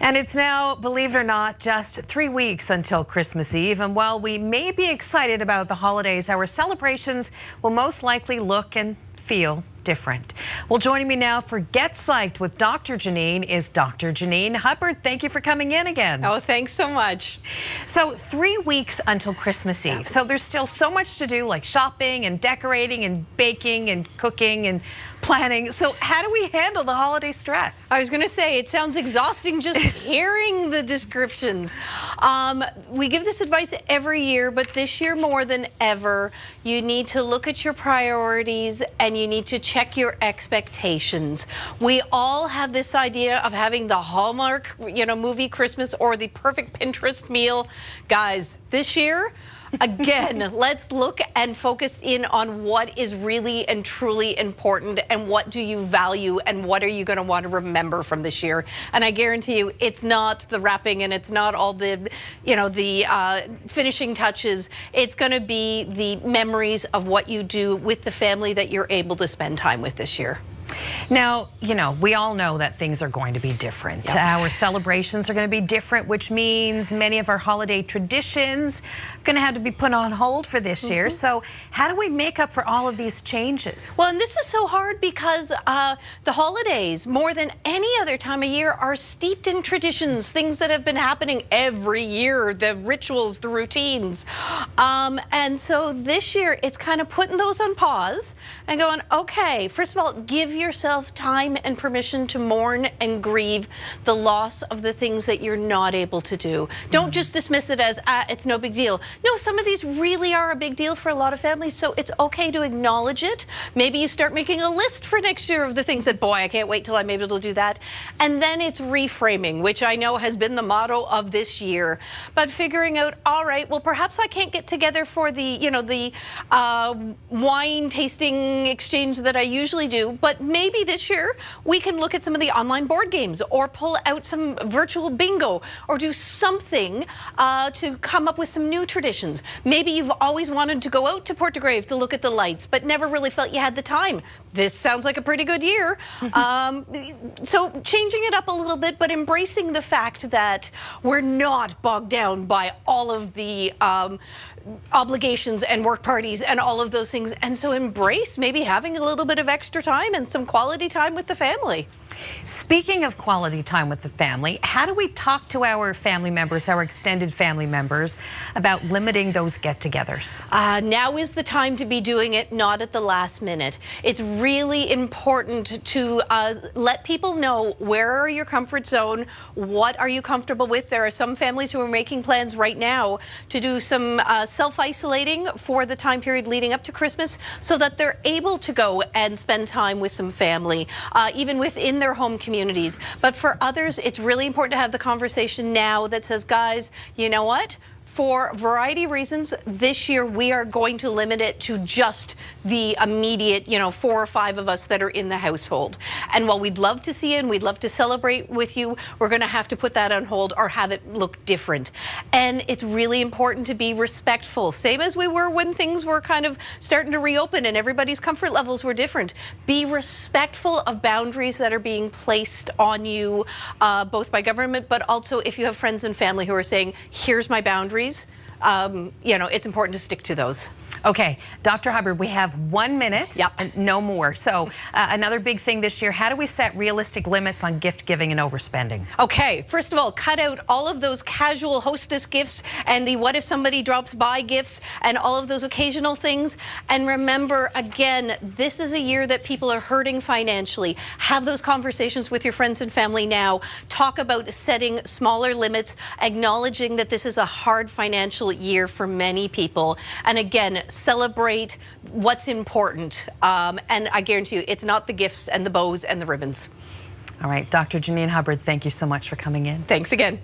And it's now, believe it or not, just 3 weeks until Christmas Eve. And while we may be excited about the holidays, our celebrations will most likely look and feel different. Well, joining me now for Get Psyched with Dr. Janine is Dr. Janine Hubbard. Thank you for coming in again. Oh, thanks so much. So 3 weeks until Christmas Eve. So there's still so much to do, like shopping and decorating and baking and cooking and planning. So how do we handle the holiday stress? I was going to say, it sounds exhausting just hearing the descriptions. We give this advice every year, but this year more than ever, you need to look at your priorities and you need to check your expectations. We all have this idea of having the Hallmark, movie Christmas or the perfect Pinterest meal. Guys, this year, again, let's look and focus in on what is really and truly important and what do you value and what are you going to want to remember from this year. And I guarantee you, it's not the wrapping and it's not all the, the finishing touches. It's going to be the memories of what you do with the family that you're able to spend time with this year. Now, we all know that things are going to be different. Yep. Our celebrations are going to be different, which means many of our holiday traditions are going to have to be put on hold for this year. So how do we make up for all of these changes? Well, and this is so hard because the holidays, more than any other time of year, are steeped in traditions, things that have been happening every year, the rituals, the routines. And so this year, it's kind of putting those on pause and going, okay, first of all, give yourself time and permission to mourn and grieve the loss of the things that you're not able to do. Don't just dismiss it as, it's no big deal. No, some of these really are a big deal for a lot of families, so it's okay to acknowledge it. Maybe you start making a list for next year of the things that, boy, I can't wait till I'm able to do that. And then it's reframing, which I know has been the motto of this year. But figuring out, all right, well, perhaps I can't get together for the, wine tasting exchange that I usually do, but maybe this year we can look at some of the online board games or pull out some virtual bingo or do something to come up with some new traditions. Maybe you've always wanted to go out to Portagrave to look at the lights, but never really felt you had the time. This sounds like a pretty good year. So changing it up a little bit, but embracing the fact that we're not bogged down by all of the obligations and work parties and all of those things. And so embrace maybe having a little bit of extra time and some quality time with the family. Speaking of quality time with the family, how do we talk to our family members, our extended family members, about limiting those get-togethers? Now is the time to be doing it, not at the last minute. It's really important to let people know where are your comfort zone, what are you comfortable with. There are some families who are making plans right now to do some self-isolating for the time period leading up to Christmas so that they're able to go and spend time with some family, even within their home communities. But for others, it's really important to have the conversation now that says, guys, you know what? For a variety of reasons, this year we are going to limit it to just the immediate, 4 or 5 of us that are in the household. And while we'd love to see you and we'd love to celebrate with you, we're going to have to put that on hold or have it look different. And it's really important to be respectful, same as we were when things were kind of starting to reopen and everybody's comfort levels were different. Be respectful of boundaries that are being placed on you, both by government, but also if you have friends and family who are saying, here's my boundaries. It's important to stick to those. Okay, Dr. Hubbard, we have 1 minute, Yep. and no more. So another big thing this year, how do we set realistic limits on gift giving and overspending? Okay, first of all, cut out all of those casual hostess gifts and the what if somebody drops by gifts and all of those occasional things. And remember, again, this is a year that people are hurting financially. Have those conversations with your friends and family now. Talk about setting smaller limits, acknowledging that this is a hard financial year for many people. And again, celebrate what's important. And I guarantee you, it's not the gifts and the bows and the ribbons. All right, Dr. Janine Hubbard, thank you so much for coming in. Thanks again.